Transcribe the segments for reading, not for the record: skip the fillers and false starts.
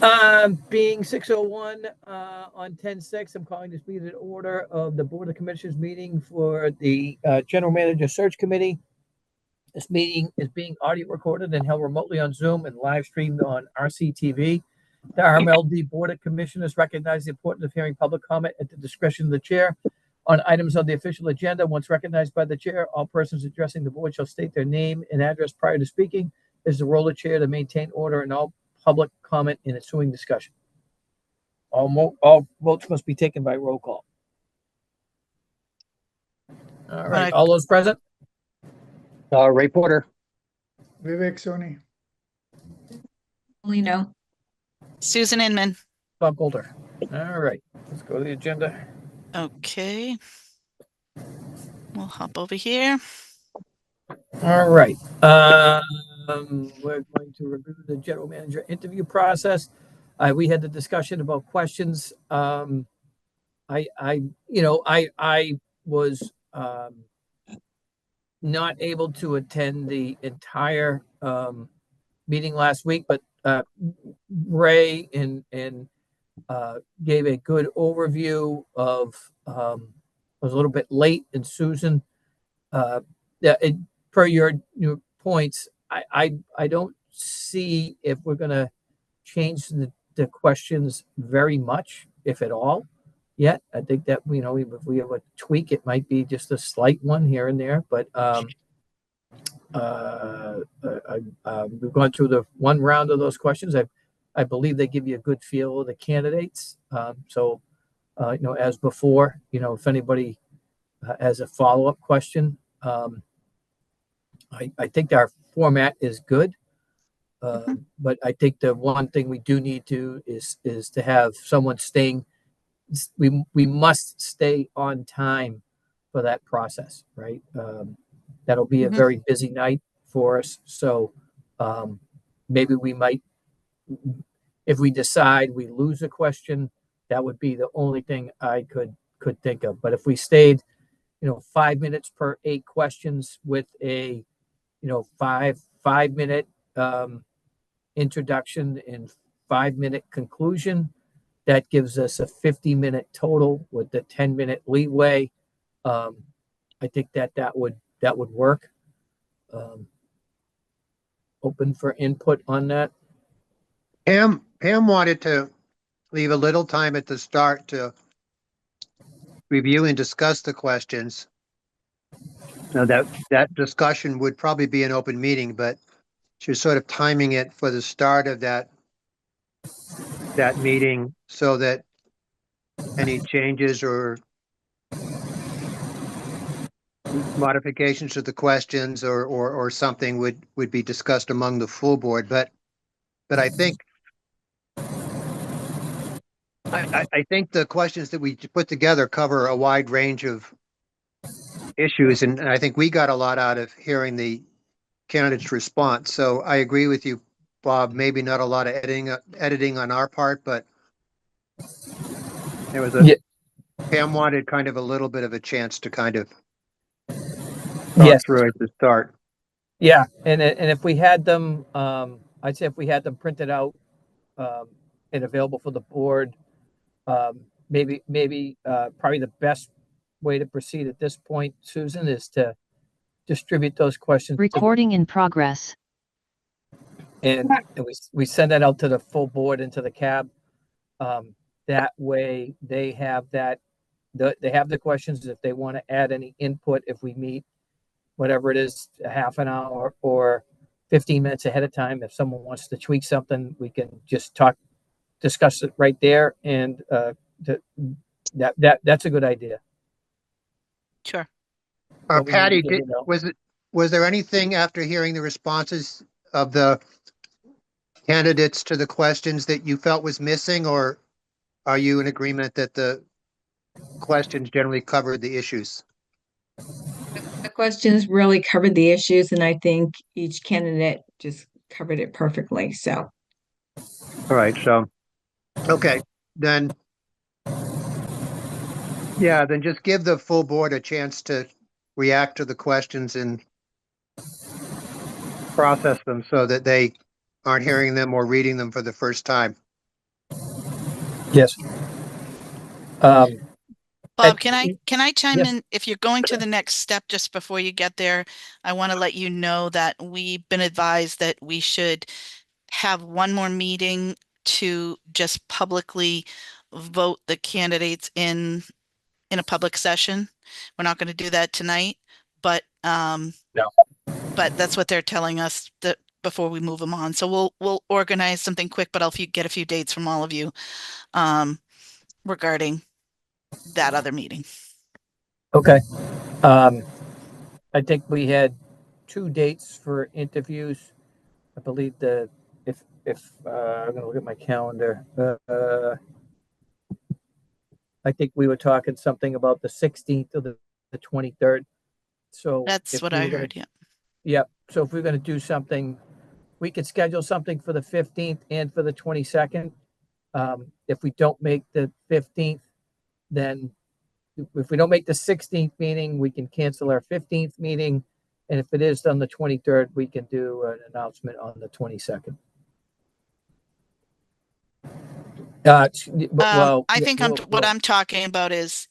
Being 6:01 on 10/6, I'm calling this meeting in order of the Board of Commissioners meeting for the General Manager Search Committee. This meeting is being audio recorded and held remotely on Zoom and live streamed on RCTV. The RMLD Board of Commissioners recognize the importance of hearing public comment at the discretion of the chair on items on the official agenda. Once recognized by the chair, all persons addressing the board shall state their name and address prior to speaking. It is the role of the chair to maintain order in all public comment in ensuing discussion. All votes must be taken by roll call. All right, all those present? Ray Porter. Vivek Soni. Lino. Susan Inman. Bob Golder. All right, let's go to the agenda. Okay. We'll hop over here. All right. We're going to review the general manager interview process. We had the discussion about questions. I was not able to attend the entire meeting last week, but Ray and gave a good overview of. I was a little bit late, and Susan, per your points, I don't see if we're going to change the questions very much, if at all, yet. I think that, if we have a tweak, it might be just a slight one here and there, but we've gone through the one round of those questions. I believe they give you a good feel of the candidates. As before, if anybody has a follow-up question, I think our format is good, but I think the one thing we do need to is to have someone staying. We must stay on time for that process, right? That'll be a very busy night for us. So maybe we might, if we decide we lose a question, that would be the only thing I could think of. But if we stayed, 5 minutes per 8 questions with a 5-minute introduction and 5-minute conclusion, that gives us a 50-minute total with the 10-minute leeway. I think that would work. Open for input on that. Pam wanted to leave a little time at the start to review and discuss the questions. Now that discussion would probably be an open meeting, but she was sort of timing it for the start of that meeting so that any changes or modifications to the questions or something would be discussed among the full board. But I think I think the questions that we put together cover a wide range of issues, and I think we got a lot out of hearing the candidate's response. So I agree with you, Bob. Maybe not a lot of editing on our part, but there was Pam wanted kind of a little bit of a chance to kind of talk through at the start. Yeah, and if we had them, I'd say if we had them printed out and available for the board, maybe probably the best way to proceed at this point, Susan, is to distribute those questions. Recording in progress. And we send that out to the full board and to the cab. That way they have they have the questions. If they want to add any input, if we meet, whatever it is, a half an hour or 15 minutes ahead of time, if someone wants to tweak something, we can just discuss it right there. And that's a good idea. Sure. Patty, was there anything after hearing the responses of the candidates to the questions that you felt was missing, or are you in agreement that the questions generally covered the issues? The questions really covered the issues, and I think each candidate just covered it perfectly. So, all right. So, okay, then. Yeah, then just give the full board a chance to react to the questions and process them so that they aren't hearing them or reading them for the first time. Yes. Um, Bob, and- can I chime Yes. in? If you're going to the next step, just before you get there, I want to let you know that we've been advised that we should have one more meeting to just publicly vote the candidates in a public session. We're not going to do that tonight, but No. but that's what they're telling us that before we move them on. So we'll organize something quick, but I'll get a few dates from all of you regarding that other meeting. Okay. Um, I think we had 2 dates for interviews. I believe if I'm gonna look at my calendar. I think we were talking something about the 16th or the 23rd. So That's if what we I were gonna, heard. Yeah. yeah. So if we're gonna do something, we could schedule something for the 15th and for the 22nd. If we don't make the 15th, then if we don't make the 16th meeting, we can cancel our 15th meeting. And if it is on the 23rd, we can do an announcement on the 22nd. Well, I yeah, think what I'm talking about is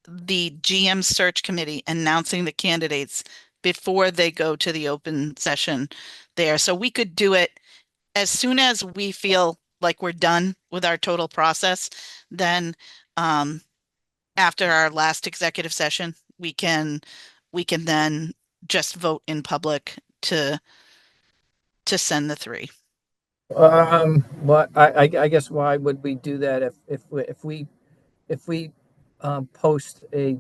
the GM search committee announcing the candidates before they go to the open session there. So we could do it as soon as we feel like we're done with our total process. Then after our last executive session, we can then just vote in public to send the 3. But I guess why would we do that if we post a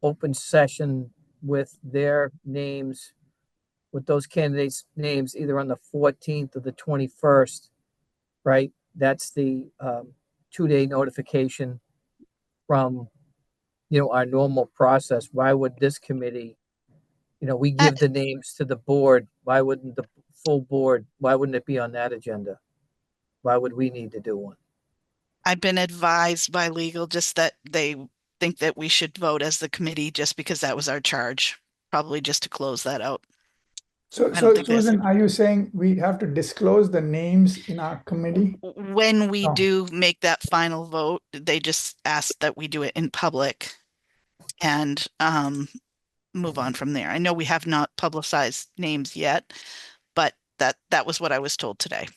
open session with their names, with those candidates' names either on the 14th or the 21st, right? That's the 2-day notification from our normal process. Why would this committee, we give the names to the board? Why wouldn't the full board? Why wouldn't it be on that agenda? Why would we need to do one? I've been advised by legal just that they think that we should vote as the committee just because that was our charge, probably just to close that out. So, I don't think Susan, are you saying we have to disclose the names in our committee? When we Oh. do make that final vote, they just ask that we do it in public and move on from there. I know we have not publicized names yet, but that was what I was told today.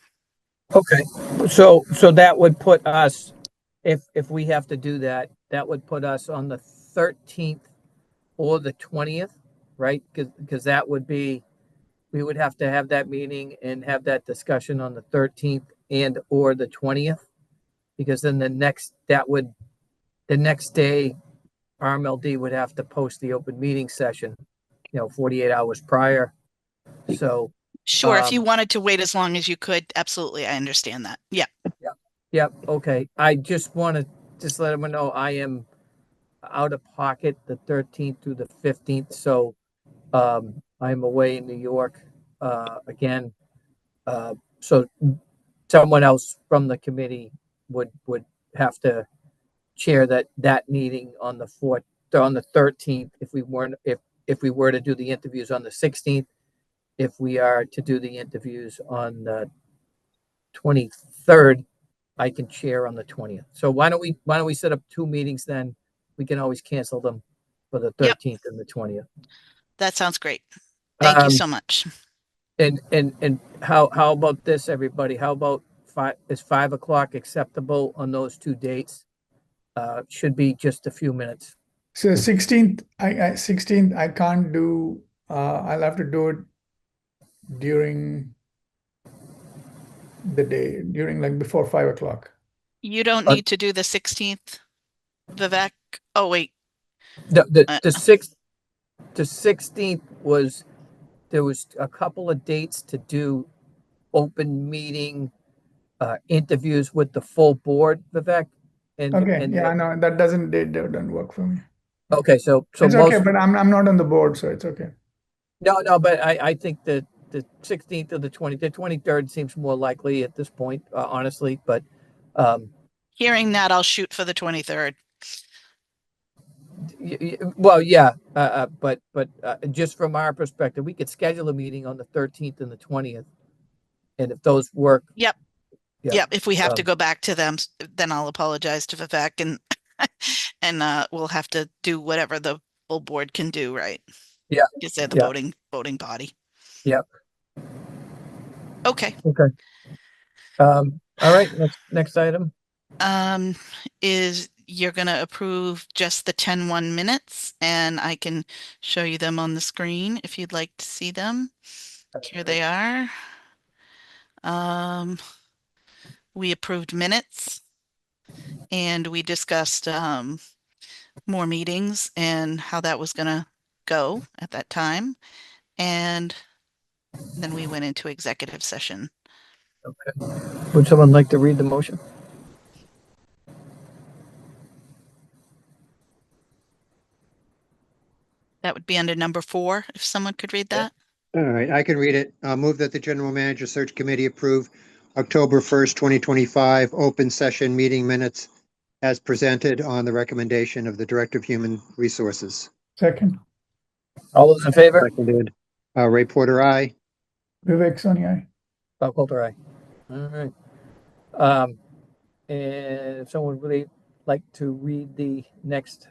Okay, so that would put us, if we have to do that, that would put us on the 13th or the 20th, right? Because that would be, we would have to have that meeting and have that discussion on the 13th and or the 20th, because then the next day, RMLD would have to post the open meeting session, 48 hours prior. So, Sure, if you wanted to wait as long as you could, absolutely, I understand that. Yeah. yeah, okay. I just want to just let everyone know I am out of pocket the 13th through the 15th. So I'm away in New York again. So someone else from the committee would have to chair that meeting on the 13th if we were to do the interviews on the 16th, if we are to do the interviews on the 23rd, I can chair on the 20th. So why don't we set up 2 meetings then? We can always cancel them for the Yep. 13th and the 20th. That sounds great. Thank you Um, so much. And how about this, everybody? How about is 5 o'clock acceptable on those 2 dates? Should be just a few minutes. So 16th, I can't do, I'll have to do it during the day, during like before 5 o'clock. You don't Uh, need to do the 16th, Vivek. Oh, wait. The Uh, 16th was, there was a couple of dates to do open meeting interviews with the full board, Vivek. Okay, yeah, no, that doesn't work for me. Okay, so It's most, okay, but I'm not on the board, so it's okay. no, but I think that the 16th or the 23rd seems more likely at this point, honestly. But Hearing that, I'll shoot for the 23rd. well, yeah, but just from our perspective, we could schedule a meeting on the 13th and the 20th, and if those work, Yep. Yeah. Yep, if we have to Um, go back to them, then I'll apologize to Vivek and and we'll have to do whatever the full board can do, right? Yeah, Because they're the yeah. voting body. Yep. Okay. Okay. All right, next item. Is you're gonna approve just the 10-1 minutes, and I can show you them on the screen if you'd like to see them. Here they are. We approved minutes and we discussed more meetings and how that was gonna go at that time. And then we went into executive session. Would someone like to read the motion? That would be under number 4, if someone could read that. All right, I can read it. Move that the General Manager Search Committee approve October 1st, 2025 open session meeting minutes as presented on the recommendation of the Director of Human Resources. Second, All those in favor? Seconded. Ray Porter, aye. Vivek Soni, aye. Bob Coulter, aye. All right. And if someone would really like to read the next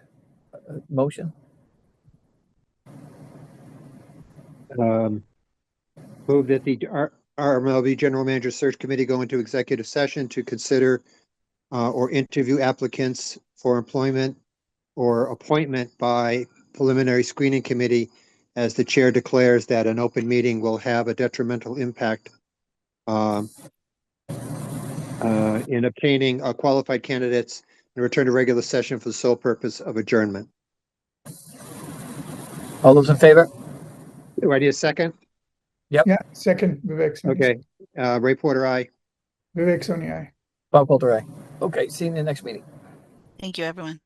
motion? Move that the RMLD General Manager Search Committee go into executive session to consider or interview applicants for employment or appointment by preliminary screening committee as the chair declares that an open meeting will have a detrimental impact in obtaining qualified candidates and return to regular session for the sole purpose of adjournment. All those in favor? Do I need a second? Yeah, second, Vivek Soni. Okay. Ray Porter, aye. Vivek Soni, aye. Bob Coulter, aye. Okay, see you in the next meeting. Thank you, everyone.